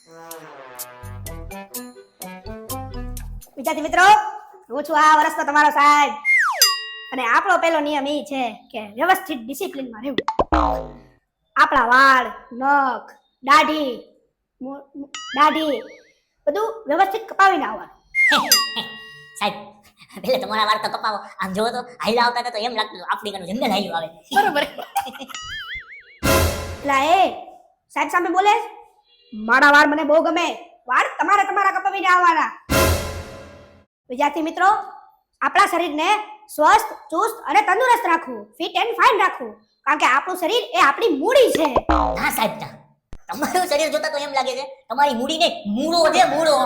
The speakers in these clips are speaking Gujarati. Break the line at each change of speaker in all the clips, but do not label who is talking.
વિદ્યાર્થી મિત્રો, હું છું આ વર્ષનો તમારો સાહેબ અને આપણો પહેલો નિયમ એ છે કે વ્યવસ્થિત ડિસિપ્લિનમાં રહેવું. આપણા વાળ, નખ, દાઢી બધું વ્યવસ્થિત કપાવીને આવવાનું.
સાહેબ પેલે તમારા વાળ તો કપાવો. આમ જોવો તો હાઈલા આવતા હતા તો એમ લાગતું આફ્રિકાનું જંગલ હાઈલું આવે.
બરોબર. એટલે એ સાહેબ સામે બોલે, મારા વાળ મને બહુ ગમે, વાળ તમારા કપાવીને આવવાના. વિદ્યાર્થી મિત્રો, આપણા શરીરને સ્વસ્થ, ચુસ્ત અને તંદુરસ્ત રાખવું, ફિટ એન્ડ ફાઇન રાખવું, કારણ કે આપણું શરીર એ આપણી મૂડી છે.
ના સાહેબ ના, તમારું શરીર જોતા તો એમ લાગે છે તમારી મૂડી ને મૂળો છે, મૂળો.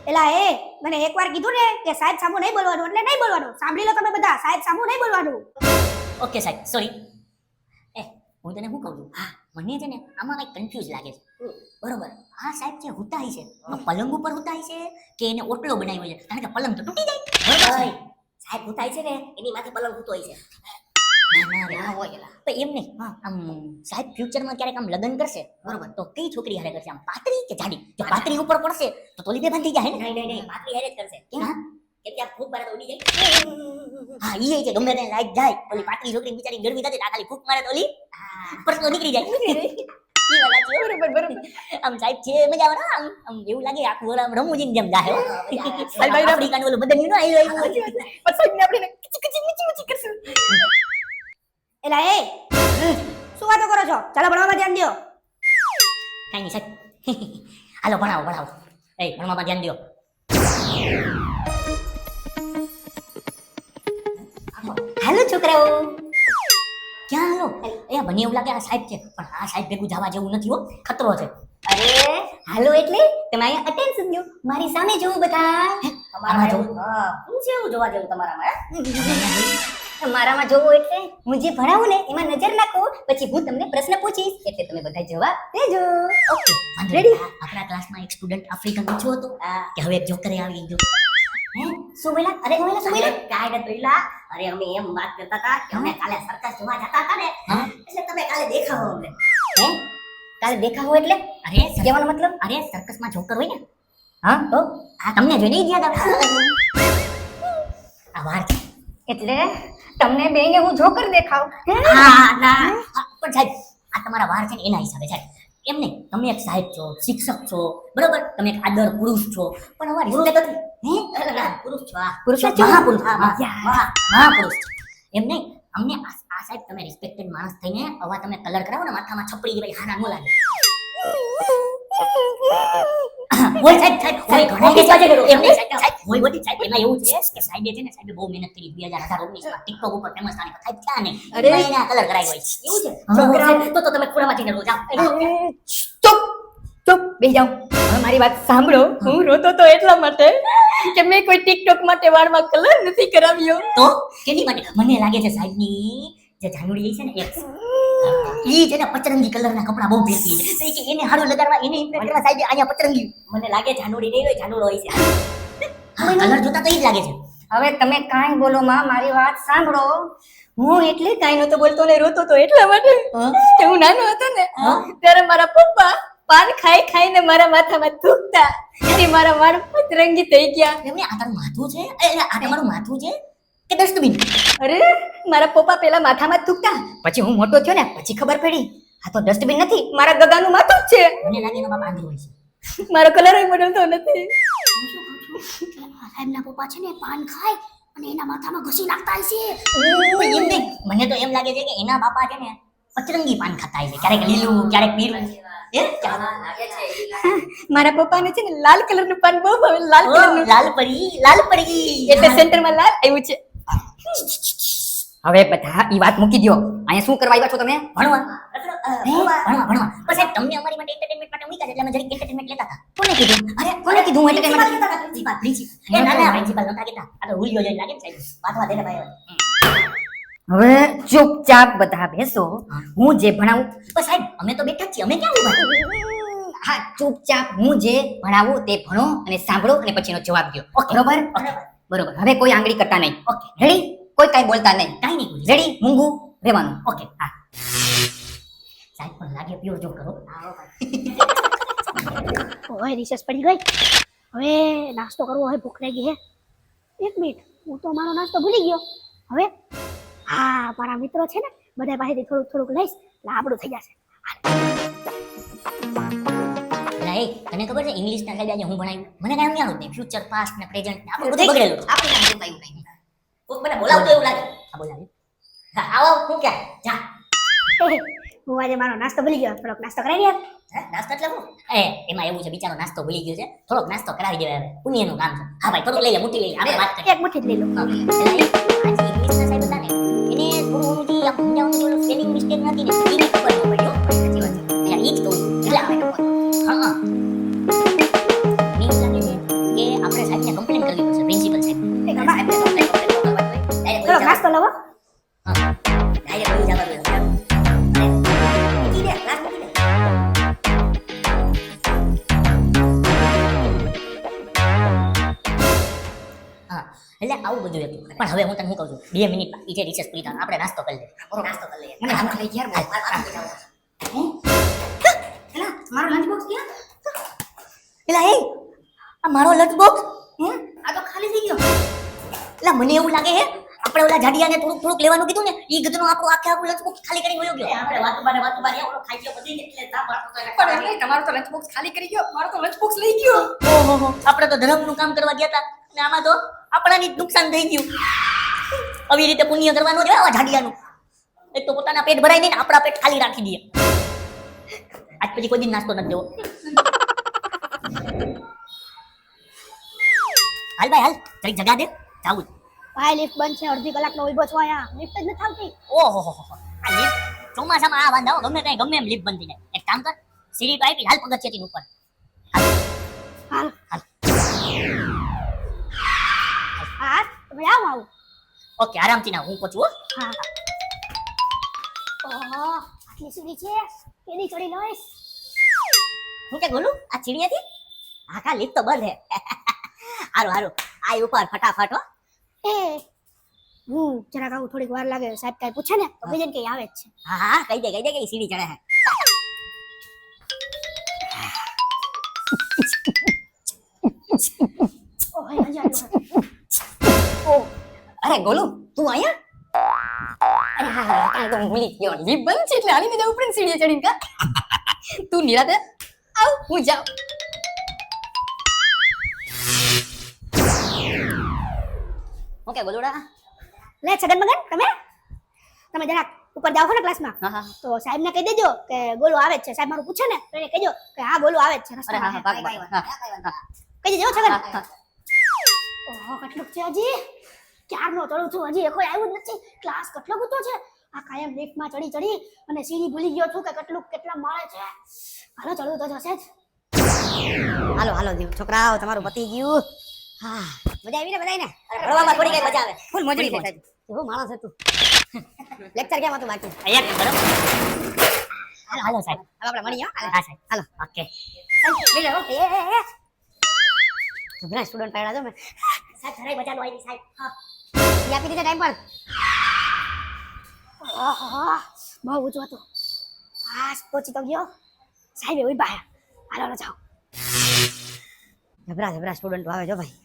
એલા એ મને એકવાર કીધું ને કે સાહેબ સામું નહીં બોલવાનું, એટલે નહીં બોલવાનું. સાંભળી લો તમે બધા, સાહેબ સામું નહીં બોલવાનું.
ઓકે સાહેબ, સોરી. હું તને શું કહું છું, મને છે ને આમાં કંઈક કન્ફ્યુઝ લાગે છે. બરોબર, આ સાહેબ જે હુતાઈ છે પલંગ ઉપર હુતાઈ છે કે એને ઓટલો બનાવ્યો છે? કારણ કે પલંગ તો તૂટી જાય. બરાબર, સાહેબ હુતાઈ છે ને એની માથે પલંગ હુતો હોય છે. એમ નહીં, આમ સાહેબ ફ્યુચરમાં ક્યારેક આમ લગ્ન કરશે, બરોબર, તો કઈ છોકરી હારે કરશે? આમ પાતળી કે જાડી? જો પાતળી ઉપર પડશે તો તોલી બે બાંધી જાય ને. નહીં, પાતળી હારે જ કરશે. કેમ કે આ ફૂંક મારે તો ઉડી જાય. હા, ઈ છે, ગમે તેને લાઈટ જાય. ઓલી પાતળી છોકરી બિચારી ગરમી થતી, ખાલી ફૂંક મારે તો ઓલી પરસો નીકળી જાય. બરોબર. આમ સાહેબ છે મજા આવે, આમ એવું લાગે આખું આમ રમૂજીની જેમ જાય. આફ્રિકાનું ઓલું બદન નો આવ્યું
પછી આપણે કિચી કરશું. એલા એ શું વાતો કરો છો? ચાલો ભણવામાં ધ્યાન દો.
કઈ નહીં સાહેબ, હાલો ભણાવો. ભણવામાં ધ્યાન દો. હાલો છોકરાઓ, ક્યાં હાલો? મને એવું લાગે આ સાહેબ છે, પણ આ સાહેબ ભેગું જવા જેવું નથી હો, ખતરો છે.
અરે હાલો એટલે તમે અહીંયા અટેન્શન દો, મારી સામે જોવું બધા.
તમારામાં જોવું?
શું છે એવું જોવા જેવું તમારામાં? મારામાં જોવું એટલે હું જે ભણાવું ને એમાં નજર નાખો, પછી હું તમને પ્રશ્ન પૂછીશ એટલે તમે બધા જવાબ દેજો.
Okay, ready? આપણા ક્લાસમાં એક સ્ટુડન્ટ આફ્રિકન પૂછ્યો હતો કે હવે એક જોકરે આવી ગયો.
શું બોલ્યા? અરે શું બોલ્યા?
કાંઈ નથી બોલ્યા. અરે અમે એમ વાત કરતા હતા કે અમે કાલે સર્કસ જોવા જતા હતા ને, એટલે તમે કાલે દેખાવો અમને.
કાલે દેખાવો એટલે?
અરે
કહેવાનો મતલબ?
અરે સર્કસમાં જોકર હોય ને,
હા તો
આ તમને જોઈને જ યાદ આવે. આ વાર છે
એટલે તમને બેને હું જોકર દેખાવ?
હા ના, પણ સાહેબ આ તમારા વાર છે ને એના હિસાબે સાહેબ. એમ નહીં, તમે એક સાહેબ છો, શિક્ષક છો, બરોબર, તમે એક આદર પુરુષ છો, પણ અમારી રિસ્પેક્ટ પુરુષ છો,
પુરુષ
મહાપુરુષ. એમ નહીં, અમને આ સાહેબ તમે રિસ્પેક્ટેડ માણસ થઈને આવા તમે કલર કરાવો ને માથામાં છપડી ગઈ, હાના ન લાગે. ઓય સાહેબ ઓય ઘણા કે સાહેબ એમ નહીં સાહેબ ઓય વડી સાહેબ એમાં એવું છે કે સાહેબે છે ને સાહેબે બહુ મહેનત કરી 2019 માં ટિકટોક ઉપર ફેમસ થાને સાહેબ ક્યાં નહીં અરે એના કલર કરાઈ હોય એવું છે છોકરા તો તમે ખૂણામાંથી નીકળો જાઓ.
ચૂપ બેસી જાઓ. હવે મારી વાત સાંભળો, હું રોતો તો એટલા માટે કે મેં કોઈ ટિકટોક માટે વાળમાં કલર નથી કરાવ્યો.
તો કેની માટે? મને લાગે છે સાહેબની જે જાનુડી છે ને એક ઈ છે ને પચરંગી કલરના કપડા બહુ પહેરતી છે, તો કે એને હારું લગાડવા, એને ઇમ્પ્રેસ કરવા સાહેબ અહીંયા પચરંગી. મને લાગે જાનુડી નહીં હોય, જાનુડો હોય છે. કલર જોતા તો ઈ જ લાગે છે.
હવે તમે કાંઈ બોલો માં, મારી વાત સાંભળો. હું એટલે કાંઈ નતો બોલતો ને રોતો તો એટલા માટે કે હું નાનો હતો ને ત્યારે મારા પપ્પા પાન ખાઈને મારા માથામાં થૂકતા, એટલે મારા વાળ પતરંગી થઈ ગયા.
એમને આ તારું માથું છે? આ તમારું માથું છે કે ડસ્ટબિન?
અરે મારા પપ્પા પેલા માથામાં થૂકતા, પછી હું મોટો થયો ને પછી ખબર પડી આ તો ડસ્ટબિન નથી, મારા ગગાનું માથું જ છે.
મને લાગે એનો બાપ આંધળો હોય છે.
મારો કલર બદલતો નથી.
સાહેબના પપ્પા છે ને પાન ખાય અને એના માથામાં ઘસી નાખતા હશે. એમ નહીં, મને તો એમ લાગે છે કે એના બાપા છે ને પચરંગી પાન ખાતા હશે, ક્યારેક લીલું ક્યારેક પીળું.
મારા પપ્પાને છે ને લાલ કલરનું પાન બહુ ભાવે, લાલ કલરનું.
લાલ પરી
એટલે સેન્ટરમાં લાલ આવ્યું છે. હવે બધા ઈ વાત મૂકી દો, અહીંયા શું કરવા આવ્યા છો તમે?
ભણવા. બસ સાહેબ તમને અમારી માટે એન્ટરટેનમેન્ટ માટે મૂક્યા છે એટલે અમે જરીક એન્ટરટેનમેન્ટ લેતા હતા.
કોને કીધું? અરે કોને કીધું એન્ટરટેનમેન્ટ?
પ્રિન્સિપલ ના પ્રિન્સિપલ નતા કીધા. આ તો હુલિયો જોઈને લાગે ને સાહેબ, વાતવા દેને ભાઈ.
હવે ચૂપચાપ બધા બેસો, હું જે ભણાવું.
બસ સાહેબ અમે તો બેઠા જ છીએ, અમે ક્યાં ઉભા?
હા, ચૂપચાપ હું જે ભણાવું તે ભણો અને સાંભળો અને પછીનો જવાબ દો. બરોબર? બરોબર. હવે કોઈ આંગળી કરતા નહીં. Okay, ready? કોઈ કાઈ બોલતા નહીં.
કાઈ નહીં.
રેડી? મૂંગું રહેવાનું.
ઓકે. હા સાહેબ પણ લાગે પ્યોર જો કરો
ઓય રિસેસ પડી ગઈ. હવે નાસ્તો કરવો હોય, ભૂખ લાગી હે. એક મિનિટ, હું તો મારો નાસ્તો ભૂલી ગયો. હવે હા, મારા મિત્રો છે ને, બધા પાસેથી થોડુંક થોડુંક લઈશ એટલે આપણું થઈ જશે.
એટલે એ તને ખબર છે ઇંગ્લિશ ના કાયદા જે હું ભણાવ્યું મને કાંઈ સમજાણું જ નહીં. ફ્યુચર પાસ્ટ ને પ્રેઝન્ટ ને આપણું બધું બગડેલું છે. આપણે કાંઈ જોતાયું નહીં. કોક મને બોલાવતો એવું લાગે. હા બોલાવી. હા આવો હું ક્યાં જા.
હું આજે મારો નાસ્તો ભૂલી ગયો, થોડોક નાસ્તો કરાવી દે.
હે નાસ્તો એટલે હું એમાં એવું છે બિચારો નાસ્તો ભૂલી ગયો છે, થોડોક નાસ્તો કરાવી દેવાય હવે પુણ્યનું કામ છે. હા ભાઈ થોડુંક લઈ લે, મુઠ્ઠી લઈ લે, આપણે વાત કરીએ.
એક મુઠ્ઠી જ લઈ લો.
આજે ઇંગ્લિશના સાહેબ હતા ને એને થોડું ઊંધી આમ સમજાવવાનું થોડું સ્પેલિંગ મિસ્ટેક નથી ને એની ખબર ન પડી હો. સાચી વાત છે યાર, ઈ જ કહું છું. એટલે આપણે હા મને એવું લાગે છે કે આપણે સાહેબને કમ્પ્લેન કરવી પડશે, પ્રિન્સિપલ સાહેબ. સાહેબને કમ્પ્લેન
થોડોક નાસ્તો લવો.
હા ડાયરેક્ટ બોલી જવા દો. મૂકી દે ક્લાસ મૂકી દે. હા એટલે આવું બધું હતું. પણ હવે હું તને શું કહું છું, 2 મિનિટ બાકી છે રિસેસ પૂરી થવાનું, આપણે નાસ્તો કરી લઈએ. નાસ્તો કરી લઈએ. મને આમ લઈ ગયા એલા મારો લંચ બોક્સ ક્યાં? એલા એ આ મારો લંચ બોક્સ આ તો ખાલી થઈ ગયો. એલા મને એવું લાગે હે આપણે ઓલા જાડિયાને થોડુંક લેવાનું કીધું ને, ઈ ગધનો આપણો આખું લંચ બોક્સ ખાલી કરીને વયો ગયો. આપણે વાતો બારે ઓલો ખાઈ ગયો બધી એટલે તા પાડતો
પણ એટલે તમારો તો લંચ બોક્સ ખાલી કરી ગયો, મારો તો લંચ બોક્સ લઈ ગયો.
ઓહો આપણે તો ધર્મનું કામ કરવા ગયા હતા અને આમાં તો આપણાની જ નુકસાન થઈ ગયું. આવી રીતે પુણ્ય કરવાનું જોઈએ આવા જાડિયાનું. એક તો પોતાના પેટ ભરાય નહીં ને આપણા પેટ ખાલી રાખી દે. આજ પછી કોઈ દિન નાસ્તો નથી દેવો. હાલ ભાઈ હાલ જરીક જગા દે જાવું.
ભાઈ લિફ્ટ બંધ છે, અડધી કલાકનો ઊભો છો અહીંયા, લિફ્ટ જ નથી આવતી.
ઓહો આ લિફ્ટ ચોમાસામાં આ વાંધાઓ ગમે ત્યાં ગમે એમ લિફ્ટ બંધ થઈ જાય. એક કામ કર સીડી તો આપી હાલ પગથિયાથી ઉપર.
હાલ
હાલ
હા તમે આવો આવો.
ઓકે આરામથી ના હું પહોંચું હો.
હા ઓહો આટલી સીડી છે, કેની ચડી લઈશ.
હું કે બોલું આ ચીડિયાથી આખા લિફ્ટ તો બંધ હે. હારું હારું આ ઉપર ફટાફટ હો.
એ હું જરાક આવું થોડીક વાર લાગે, સાહેબ કાંઈ પૂછે ને તો બીજે કઈ આવે જ છે.
હા હા કહી દે કે સીડી ચડે હે.
ઓહ મજા આવ્યો.
ઓ અરે ગોલુ તું અહીંયા? અરે હા હા કાંઈ તો હું ભૂલી ગયો, લિફ્ટ બંધ છે એટલે આની બીજા ઉપર સીડીએ ચડીને કા. તું નિરાતે આવ હું જાઉં.
ઓકે ગોલુડા.
લે છગન મગન તમે જરાક ઉપર જાઓ છો ને ક્લાસમાં,
હા હા
તો સાહેબને કહી દેજો કે ગોલું આવે જ છે. સાહેબ મારું પૂછે ને તો એને કહેજો કે હા ગોલું આવે જ છે
અરે
રસ્તામાં.
હા હા પાક
કહી દેજો છગન.
હા.
ઓહો કેટલું છે હજી, ક્યારનો ચડું છું હજી કોઈ આવ્યું જ નથી. ક્લાસ કેટલો ઊંચો છે, આ કાયમ લિફ્ટમાં ચડી ચડી અને સીડી ભૂલી ગયો છું કે કેટલા માળે છે. હાલો ચડવું તો જશે જ.
હાલો હાલો જીવ છોકરાઓ તમારું પતી ગયું. હા મજા આવી ને બધાયને? ભણવામાં થોડી કઈ મજા આવે, ફૂલ મજરી છે સાહેબ. કેવો માણસ હતું. લેક્ચર કેમ હતું બાકી? એક બરાબર. હાલો હાલો સાહેબ હવે આપણે મળીએ. હા સાહેબ હાલો ઓકે.
એ
ઘણા સ્ટુડન્ટ પાડ્યા છો મેં.
સાહેબ જરાય મજા નો આવી સાહેબ.
ઈ આપી દીધા ટાઈમ પર.
ઓહો બહુ ઊંચું હતું. ફાસ પહોંચી તો ગયો. સાહેબ એવી બહાર હાલો જાઓ.
જબરા સ્ટુડન્ટ આવે જો ભાઈ.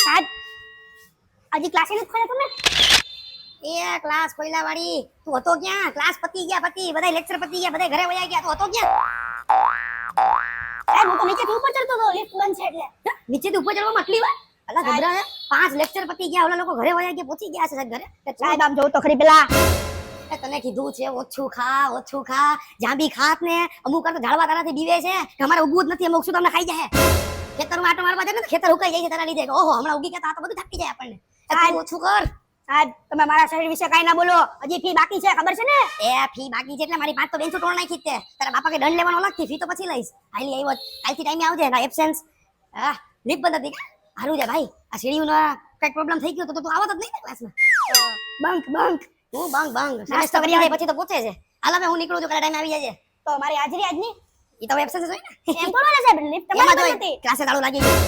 સાહેબ હજી ક્લાસ નથી ખોલ્યા તમે?
એ ક્લાસ ખોઈલા વાળી તું હતો ક્યાં? ક્લાસ પતી ગયા બધા લેક્ચર પતી ગયા, બધા ઘરે વયા ગયા, તું હતો ક્યાં?
સાહેબ હું તો નીચેથી ઉપર ચડતો હતો, લિફ્ટ બંધ છે એટલે.
નીચેથી ઉપર ચડવામાં આટલી વાર? અલા જબરા 5 લેક્ચર પતી ગયા, ઓલા લોકો ઘરે વયા ગયા, પહોંચી ગયા છે સાહેબ ઘરે.
સાહેબ આમ જોઉં તો ખરી પેલા
એ તને કીધું છે ઓછું ખા જ્યાં બી ખાત ને અમુક વાર તો ઝાડવા તારાથી બીવે છે કે અમારે ઉગવું જ નથી, અમુક શું તમને ખાઈ જાય. ખેતરમાં આટો મારવા જાય ને તો ખેતર ઉકાઈ જાય છે તારા લીધે. ઓહો હમણાં ઉગી ગયા તો આ તો બધું થાકી જાય આપણને. તું ઓછું કર
સાહેબ. તમે મારા શરીર વિશે કાઈ ના બોલો, હજી ફી બાકી છે ખબર છે ને?
એ ફી બાકી છે એટલે મારી 5 તો બેન્ચો તોડ નાખી જ તે. તારા બાપા કે દંડ લેવાનો અલગથી, ફી તો પછી લઈશ. હાલી આવ્યો કાલથી ટાઈમે આવજે ના એબ્સેન્સ. હા લીપ બંધ હતી. હારું છે ભાઈ, આ સીડીનો કઈક પ્રોબ્લેમ થઈ ગયો તો તું આવત જ નહીં ને ક્લાસમાં.
બંક
હું બંગ નાસ્તો કરી આવે પછી તો પૂછે છે. હાલ હવે હું નીકળું છું, કાલે ટાઈમે આવી જજે.
તો મારી હાજરી આજની
ઈ તો એબ્સેન્સ હોય ને.
એમ થોડો ને સાહેબ, લિફ્ટ તમારી બંધ હતી.
ક્લાસે તાળું લાગી ગયું.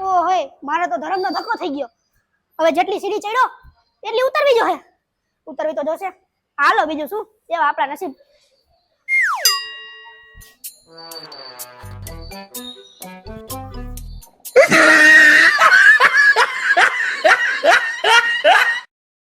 ઓહે મારે તો ધર્મનો ધક્કો થઈ ગયો. હવે જેટલી સીડી ચડ્યો એટલી ઉતરવી જોઈએ. ઉતરવી તો જોશે. હાલો બીજું શું એવા આપણા નસીબ.